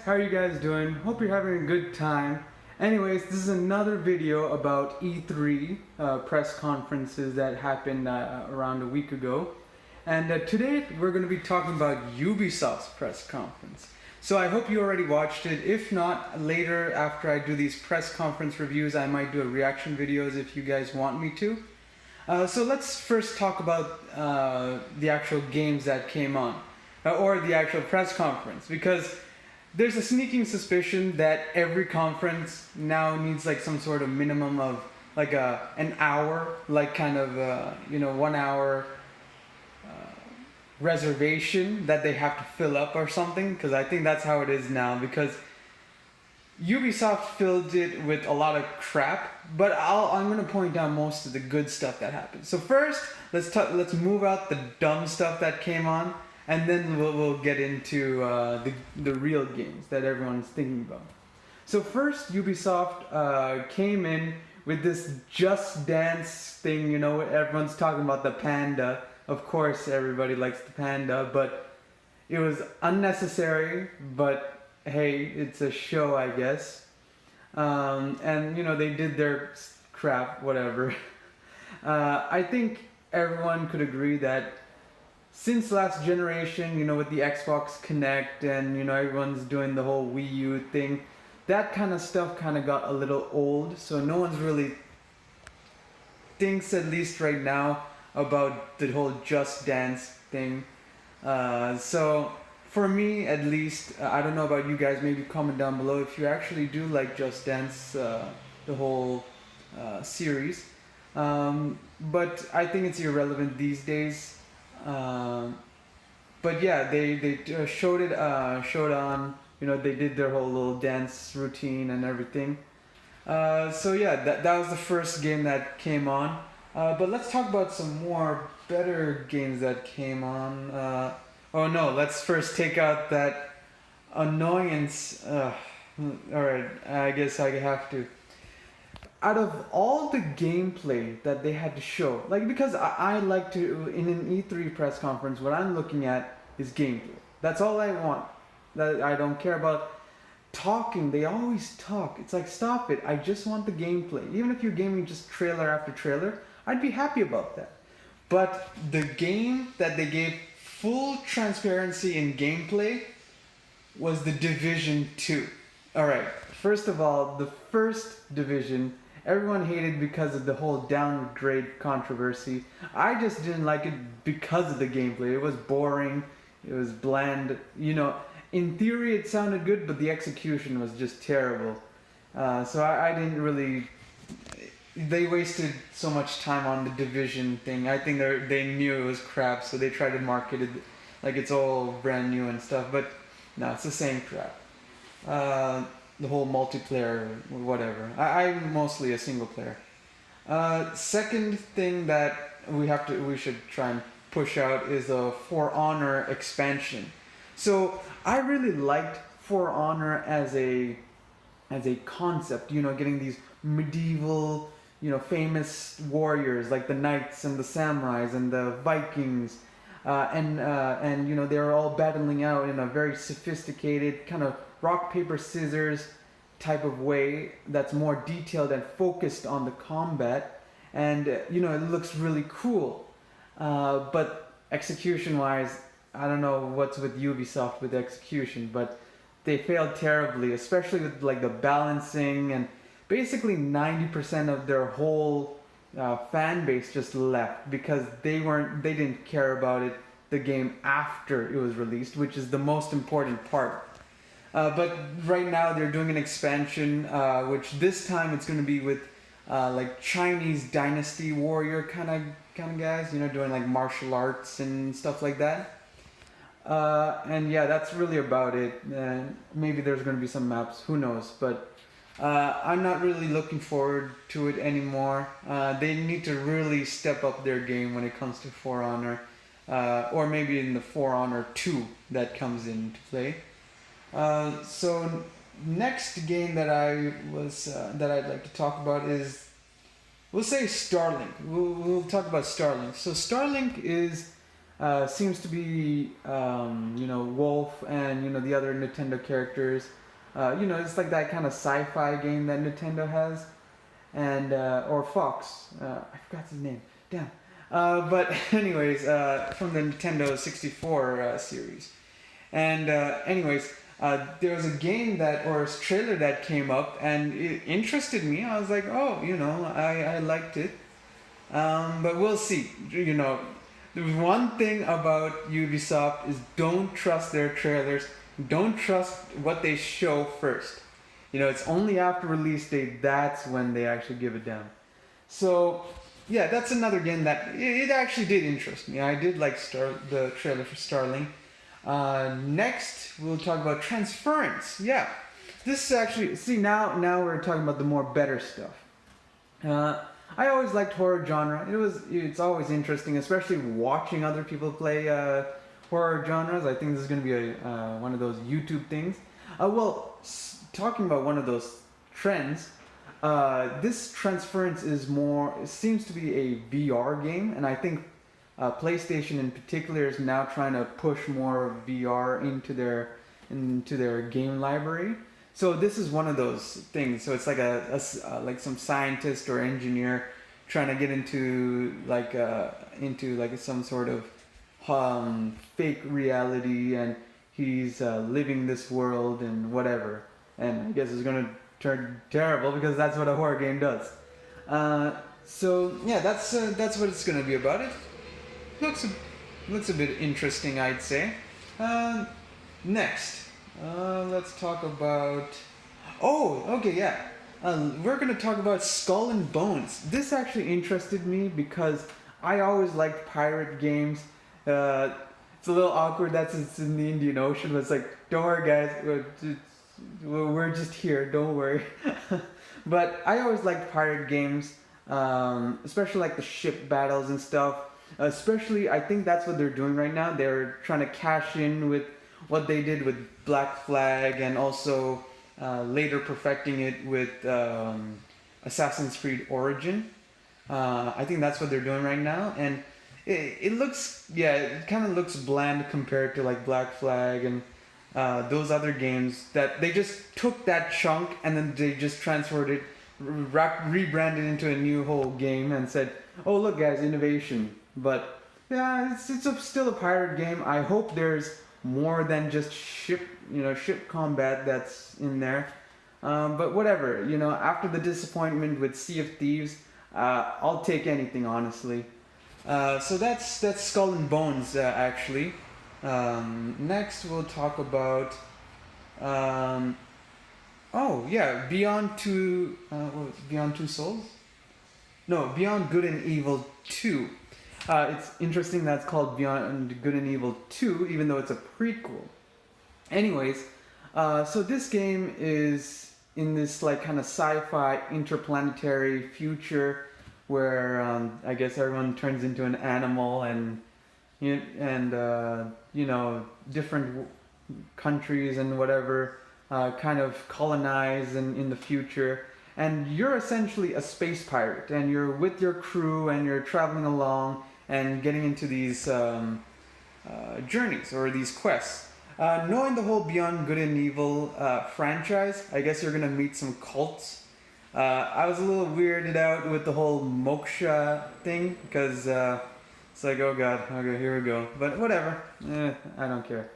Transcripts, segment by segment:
How are you guys doing? Hope you're having a good time. Anyways, this is another video about E3 press conferences that happened around a week ago. And today we're going to be talking about Ubisoft's press conference. So I hope you already watched it. If not, later after I do these press conference reviews, I might do a reaction videos if you guys want me to. So let's first talk about the actual games that came on, or the actual press conference, because there's a sneaking suspicion that every conference now needs like some sort of minimum of like an hour, like kind of 1 hour reservation that they have to fill up or something, because I think that's how it is now, because Ubisoft filled it with a lot of crap, but I'm going to point out most of the good stuff that happened. So first, let's move out the dumb stuff that came on, and then we'll get into the real games that everyone's thinking about. So first, Ubisoft came in with this Just Dance thing. You know, everyone's talking about the panda. Of course, everybody likes the panda, but it was unnecessary. But hey, it's a show, I guess. And they did their crap, whatever. I think everyone could agree that since last generation, with the Xbox Connect and, everyone's doing the whole Wii U thing, that kind of stuff kind of got a little old. So no one's really thinks, at least right now, about the whole Just Dance thing. So for me, at least, I don't know about you guys, maybe comment down below if you actually do like Just Dance, the whole series. But I think it's irrelevant these days. But yeah, they showed on, they did their whole little dance routine and everything. So yeah, that was the first game that came on. But let's talk about some more better games that came on. Oh no, let's first take out that annoyance. Alright, I guess I have to. Out of all the gameplay that they had to show, because I like to, in an E3 press conference, what I'm looking at is gameplay. That's all I want. That I don't care about talking. They always talk. It's like, stop it. I just want the gameplay. Even if you're gaming just trailer after trailer, I'd be happy about that. But the game that they gave full transparency in gameplay was the Division 2. Alright, first of all, the first Division, everyone hated because of the whole downgrade controversy. I just didn't like it because of the gameplay. It was boring. It was bland. In theory it sounded good, but the execution was just terrible. So I didn't really... They wasted so much time on the Division thing. I think they knew it was crap, so they tried to market it like it's all brand new and stuff. But no, it's the same crap. The whole multiplayer, whatever. I'm mostly a single player. Second thing that we should try and push out is a For Honor expansion. So I really liked For Honor as a concept. Getting these medieval, famous warriors like the knights and the samurais and the Vikings, and they're all battling out in a very sophisticated kind of rock, paper, scissors type of way that's more detailed and focused on the combat, and it looks really cool. But execution-wise, I don't know what's with Ubisoft with execution, but they failed terribly, especially with like the balancing, and basically 90% of their whole fan base just left because they didn't care about the game after it was released, which is the most important part. But right now they're doing an expansion, which this time it's going to be with like Chinese dynasty warrior kind of guys, doing like martial arts and stuff like that. And yeah, that's really about it. Maybe there's going to be some maps, who knows, but I'm not really looking forward to it anymore. They need to really step up their game when it comes to For Honor, or maybe in the For Honor 2 that comes into play. So next game that I'd like to talk about is, we'll say Starlink. We'll talk about Starlink. So Starlink is Seems to be Wolf and the other Nintendo characters. It's like that kind of sci-fi game that Nintendo has, and or Fox. I forgot his name. Damn. But anyways, from the Nintendo 64 series. And there was a game or a trailer that came up, and it interested me. I was like, oh, I liked it. But we'll see. The one thing about Ubisoft is don't trust their trailers. Don't trust what they show first. It's only after release date that's when they actually give it down. So, yeah, that's another game that it actually did interest me. I did like the trailer for Starling. Next, we'll talk about Transference. Yeah, this is actually now we're talking about the more better stuff. I always liked horror genre. It's always interesting, especially watching other people play horror genres. I think this is going to be one of those YouTube things. Talking about one of those trends, this Transference seems to be a VR game, and I think PlayStation in particular is now trying to push more VR into their game library. So this is one of those things. So it's like like some scientist or engineer trying to get into some sort of fake reality, and he's living this world and whatever. And I guess it's gonna turn terrible because that's what a horror game does. So yeah, that's what it's gonna be about. It looks a bit interesting, I'd say. Next. Let's talk about... Oh, okay, yeah. We're going to talk about Skull and Bones. This actually interested me because I always liked pirate games. It's a little awkward that it's in the Indian Ocean, but it's like, don't worry guys, we're just here, don't worry. But I always liked pirate games, especially like the ship battles and stuff. Especially, I think that's what they're doing right now. They're trying to cash in with what they did with Black Flag, and also later perfecting it with Assassin's Creed Origin. I think that's what they're doing right now, and it kind of looks bland compared to like Black Flag and those other games that they just took that chunk and then they just transferred it, rebranded into a new whole game and said, oh look guys, innovation. But yeah, it's still a pirate game. I hope there's more than just ship combat that's in there. But whatever, after the disappointment with Sea of Thieves, I'll take anything, honestly. So that's Skull and Bones, actually. Next, we'll talk about... Beyond Two Souls? No, Beyond Good and Evil 2. It's interesting that's called Beyond Good and Evil 2, even though it's a prequel. Anyways, so this game is in this like kind of sci-fi interplanetary future where I guess everyone turns into an animal, and different countries and whatever kind of colonize in the future. And you're essentially a space pirate, and you're with your crew, and you're traveling along and getting into these journeys or these quests. Knowing the whole Beyond Good and Evil franchise, I guess you're gonna meet some cults. I was a little weirded out with the whole moksha thing because it's like, oh god, okay, here we go. But whatever, I don't care.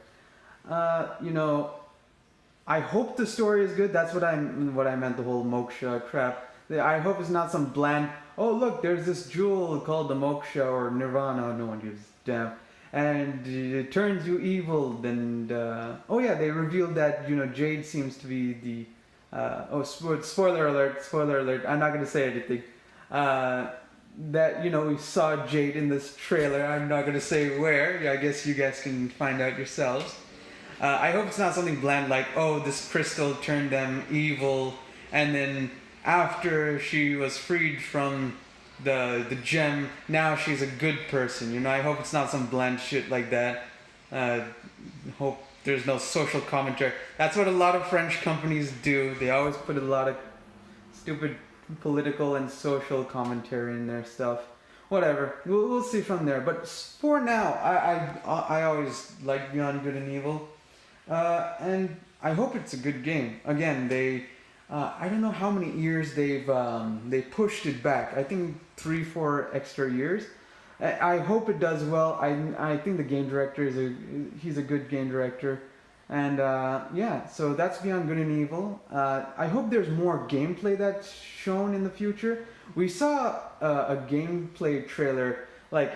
I hope the story is good. That's what I meant, the whole moksha crap. I hope it's not some bland, oh look, there's this jewel called the moksha or nirvana, no one gives a damn, and it turns you evil. Then they revealed that Jade seems to be the spoiler alert, I'm not going to say anything, that we saw Jade in this trailer. I'm not going to say where. I guess you guys can find out yourselves. I hope it's not something bland like, oh, this crystal turned them evil, and then after she was freed from the gem, now she's a good person. I hope it's not some bland shit like that. Hope there's no social commentary. That's what a lot of French companies do. They always put a lot of stupid political and social commentary in their stuff. whatever. We'll see from there. But for now, I always like Beyond Good and Evil, and I hope it's a good game. Again, I don't know how many years they pushed it back. I think 3-4 extra years. I hope it does well. I think the game director he's a good game director, and yeah. So that's Beyond Good and Evil. I hope there's more gameplay that's shown in the future. We saw a gameplay trailer like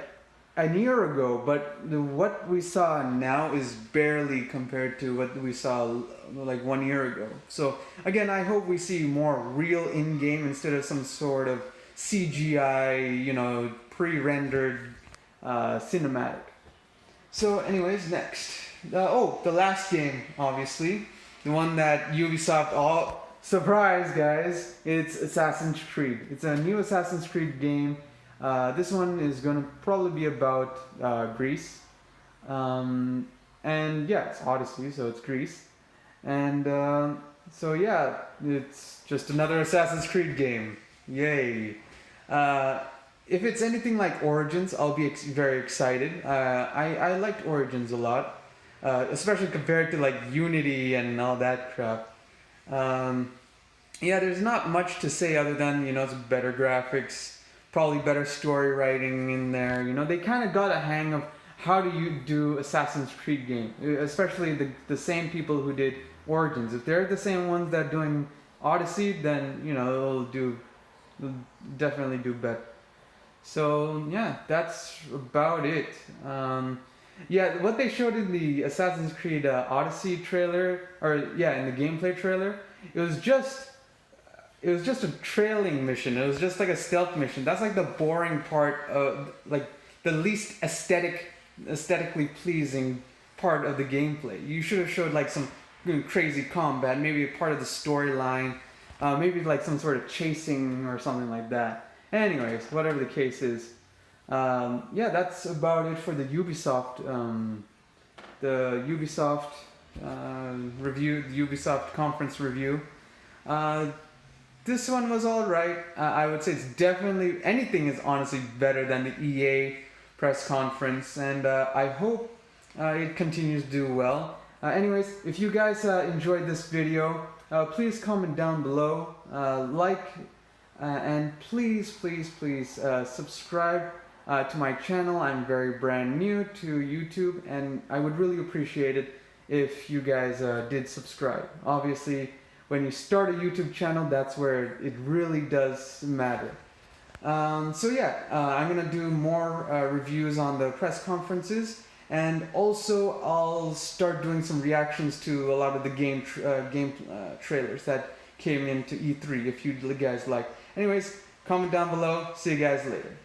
a year ago, but what we saw now is barely compared to what we saw like 1 year ago. So again, I hope we see more real in-game instead of some sort of CGI, pre-rendered cinematic. So anyways, next. The last game, obviously. The one that Ubisoft, surprise guys, it's Assassin's Creed. It's a new Assassin's Creed game. This one is going to probably be about Greece. And yeah, it's Odyssey, so it's Greece. And so yeah, it's just another Assassin's Creed game. Yay. If it's anything like Origins, I'll be very excited. I liked Origins a lot, especially compared to like Unity and all that crap. Yeah, there's not much to say other than, it's better graphics, probably better story writing in there. They kind of got a hang of how do you do Assassin's Creed game, especially the same people who did Origins. If they're the same ones that are doing Odyssey, then, they'll definitely do better. So yeah, that's about it. Yeah, what they showed in the Assassin's Creed Odyssey trailer, in the gameplay trailer, it was just a trailing mission. It was just like a stealth mission. That's like the boring part of, like, the least aesthetically pleasing part of the gameplay. You should have showed like some crazy combat, maybe a part of the storyline, maybe like some sort of chasing or something like that. Anyways, whatever the case is, yeah, that's about it for the Ubisoft review, the Ubisoft conference review. This one was alright. I would say it's definitely, anything is honestly better than the EA press conference, and I hope it continues to do well. Anyways, if you guys enjoyed this video, please comment down below, and please subscribe to my channel. I'm very brand new to YouTube, and I would really appreciate it if you guys did subscribe. Obviously, when you start a YouTube channel, that's where it really does matter. So yeah, I'm gonna do more reviews on the press conferences, and also I'll start doing some reactions to a lot of the game trailers that came into E3 if you guys like. Anyways, comment down below. See you guys later.